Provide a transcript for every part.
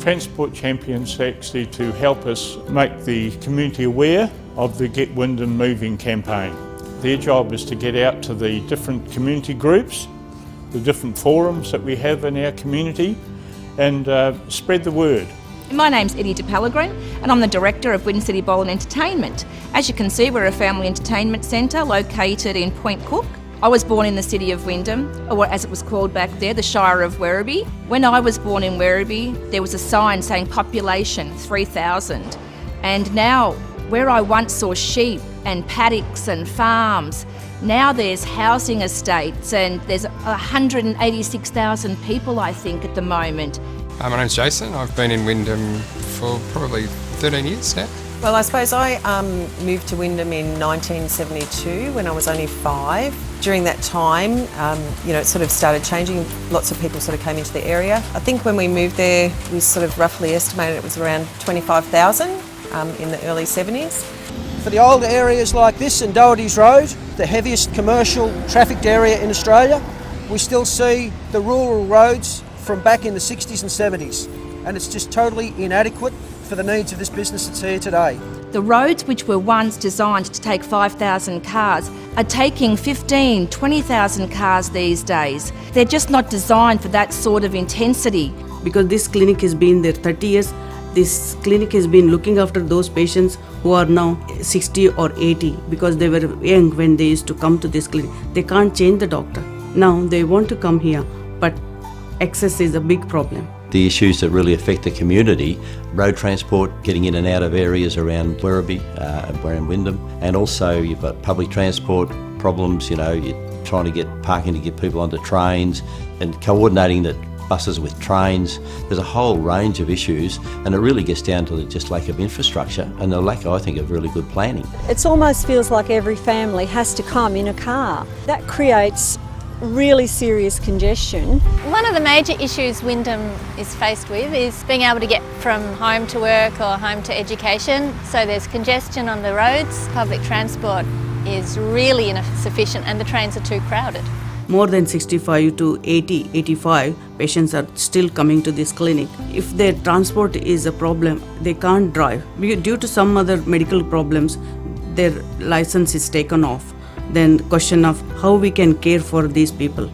transport champions actually to help us make the community aware of the Get Wyndham Moving campaign. Their job is to get out to the different community groups, the different forums that we have in our community, and spread the word. My name's Eddie de Pellegrin and I'm the Director of Wyndham City Bowl and Entertainment. As you can see, we're a family entertainment centre located in Point Cook. I was born in the city of Wyndham, or as it was called back there, the Shire of Werribee. When I was born in Werribee, there was a sign saying population 3,000. And now, where I once saw sheep and paddocks and farms, now there's housing estates and there's 186,000 people, I think, at the moment. My name's Jason. I've been in Wyndham for probably 13 years now. Well, I suppose I moved to Wyndham in 1972 when I was only 5. During that time, it sort of started changing. Lots of people sort of came into the area. I think when we moved there, we sort of roughly estimated it was around 25,000 in the early 70s. For the older areas like this and Doherty's Road, the heaviest commercial trafficked area in Australia, we still see the rural roads from back in the 60s and 70s, and it's just totally inadequate for the needs of this business that's here today. The roads, which were once designed to take 5,000 cars, are taking 15,000, 20,000 cars these days. They're just not designed for that sort of intensity. Because this clinic has been there 30 years, this clinic has been looking after those patients who are now 60 or 80 because they were young when they used to come to this clinic. They can't change the doctor. Now they want to come here, but access is a big problem. The issues that really affect the community, road transport, getting in and out of areas around Werribee, around Wyndham, and also you've got public transport problems, you're trying to get parking to get people onto trains and coordinating the buses with trains. There's a whole range of issues, and it really gets down to the just lack of infrastructure and the lack, I think, of really good planning. It almost feels like every family has to come in a car. That creates really serious congestion. One of the major issues Wyndham is faced with is being able to get from home to work or home to education. So there's congestion on the roads, public transport is really insufficient and the trains are too crowded. More than 65 to 80, 85 patients are still coming to this clinic. If their transport is a problem, they can't drive. Due to some other medical problems, their license is taken off. Then question of how we can care for these people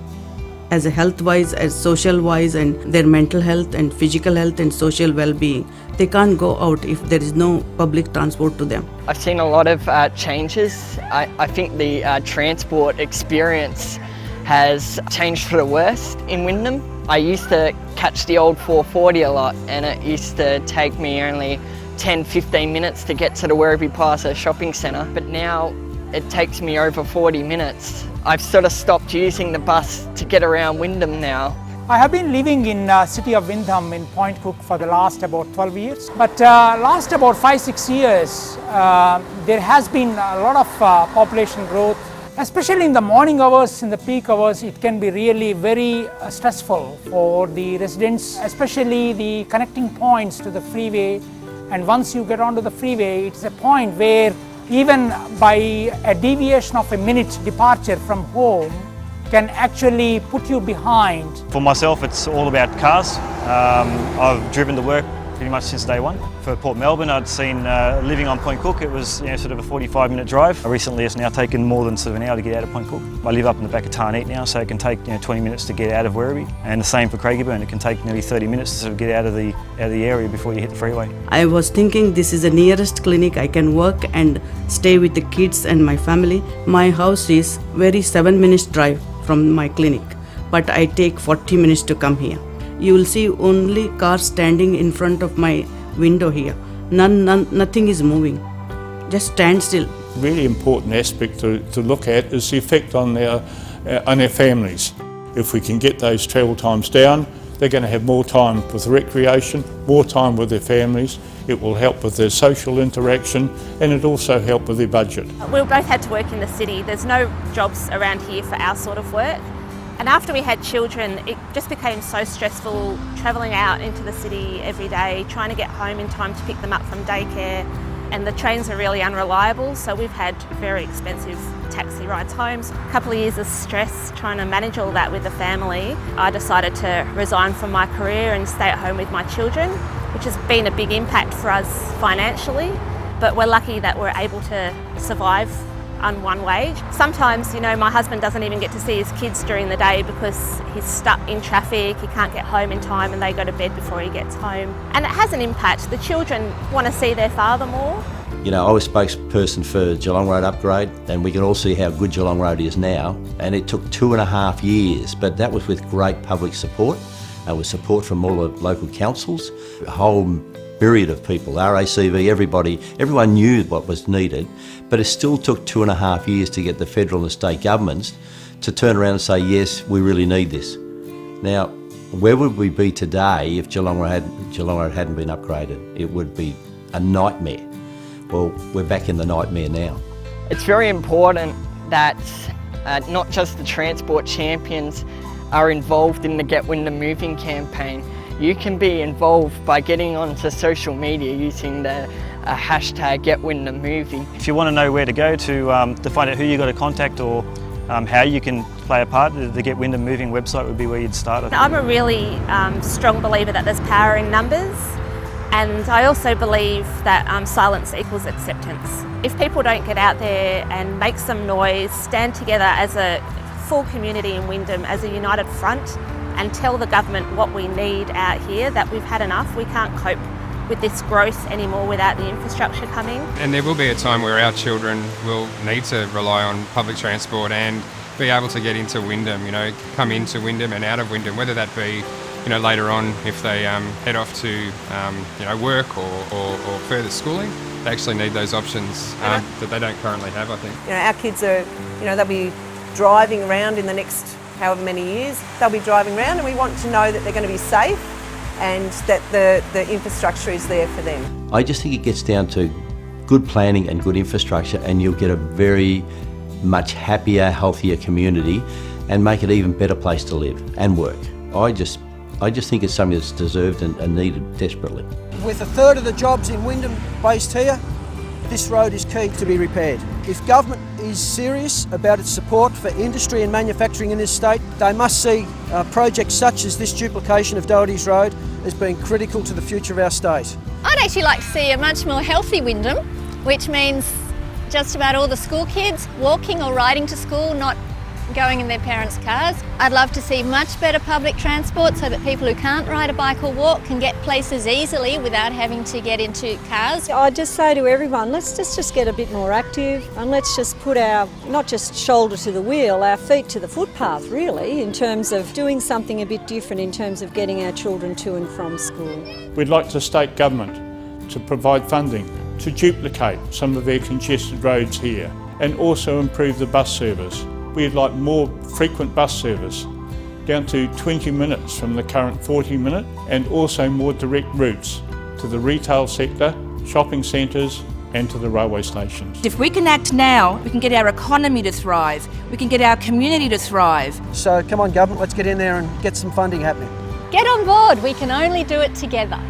as a health-wise, as social-wise, and their mental health and physical health and social well-being. They can't go out if there is no public transport to them. I've seen a lot of changes. I think the transport experience has changed for the worst in Wyndham. I used to catch the old 440 a lot and it used to take me only 10-15 minutes to get to the Werribee Plaza shopping centre, but now it takes me over 40 minutes. I've sort of stopped using the bus to get around Wyndham now. I have been living in city of Wyndham in Point Cook for the last about 12 years. But last about 5-6 years, there has been a lot of population growth. Especially in the morning hours, in the peak hours, it can be really very stressful for the residents, especially the connecting points to the freeway. And once you get onto the freeway, it's a point where even by a deviation of a minute departure from home can actually put you behind. For myself, it's all about cars. I've driven to work pretty much since day one. For Port Melbourne, I'd seen living on Point Cook, it was sort of a 45-minute drive. Recently, it's now taken more than sort of an hour to get out of Point Cook. I live up in the back of Tarneet now, so it can take 20 minutes to get out of Werribee, and the same for Craigieburn. It can take nearly 30 minutes to sort of get out of the area before you hit the freeway. I was thinking this is the nearest clinic I can work and stay with the kids and my family. My house is very 7 minutes drive from my clinic, but I take 40 minutes to come here. You will see only cars standing in front of my window here. Nothing is moving. Just stand still. Really important aspect to look at is the effect on their families. If we can get those travel times down, they're going to have more time with recreation, more time with their families. It will help with their social interaction and it also help with their budget. We both had to work in the city. There's no jobs around here for our sort of work. And after we had children, it just became so stressful travelling out into the city every day, trying to get home in time to pick them up from daycare. And the trains are really unreliable, so we've had very expensive taxi rides home. A couple of years of stress trying to manage all that with the family. I decided to resign from my career and stay at home with my children. which has been a big impact for us financially, but we're lucky that we're able to survive on one wage. Sometimes, my husband doesn't even get to see his kids during the day because he's stuck in traffic, he can't get home in time and they go to bed before he gets home. And it has an impact. The children want to see their father more. I was spokesperson for Geelong Road upgrade, and we can all see how good Geelong Road is now. And it took 2.5 years, but that was with great public support, with support from all the local councils, a whole myriad of people, RACV, everyone knew what was needed, but it still took 2.5 years to get the federal and state governments to turn around and say, yes, we really need this. Now, where would we be today if Geelong Road hadn't been upgraded? It would be a nightmare. Well, we're back in the nightmare now. It's very important that not just the transport champions are involved in the Get Wyndham Moving campaign. You can be involved by getting onto social media using the hashtag Get Wyndham Moving. If you want to know where to go to find out who you got to contact or how you can play a part, the Get Wyndham Moving website would be where you'd start. I'm a really strong believer that there's power in numbers, and I also believe that silence equals acceptance. If people don't get out there and make some noise, stand together as a full community in Wyndham as a united front and tell the government what we need out here, that we've had enough, we can't cope with this growth anymore without the infrastructure coming. And there will be a time where our children will need to rely on public transport and be able to get into Wyndham, come into Wyndham and out of Wyndham, whether that be later on if they head off to work or further schooling. They actually need those options that they don't currently have, I think. Our kids are, they'll be driving around in the next however many years. They'll be driving around and we want to know that they're going to be safe and that the infrastructure is there for them. I just think it gets down to good planning and good infrastructure, and you'll get a very much happier, healthier community and make it an even better place to live and work. I just think it's something that's deserved and needed desperately. With a third of the jobs in Wyndham based here, this road is key to be repaired. If government is serious about its support for industry and manufacturing in this state, they must see projects such as this duplication of Doherty's Road as being critical to the future of our state. I'd actually like to see a much more healthy Wyndham, which means just about all the school kids walking or riding to school, not going in their parents' cars. I'd love to see much better public transport so that people who can't ride a bike or walk can get places easily without having to get into cars. I'd just say to everyone, let's just get a bit more active and let's just put our, not just shoulder to the wheel, our feet to the footpath really, in terms of doing something a bit different in terms of getting our children to and from school. We'd like the state government to provide funding to duplicate some of their congested roads here and also improve the bus service. We'd like more frequent bus service, down to 20 minutes from the current 40 minute, and also more direct routes to the retail sector, shopping centres and to the railway stations. If we can act now, we can get our economy to thrive, we can get our community to thrive. So come on government, let's get in there and get some funding happening. Get on board, we can only do it together.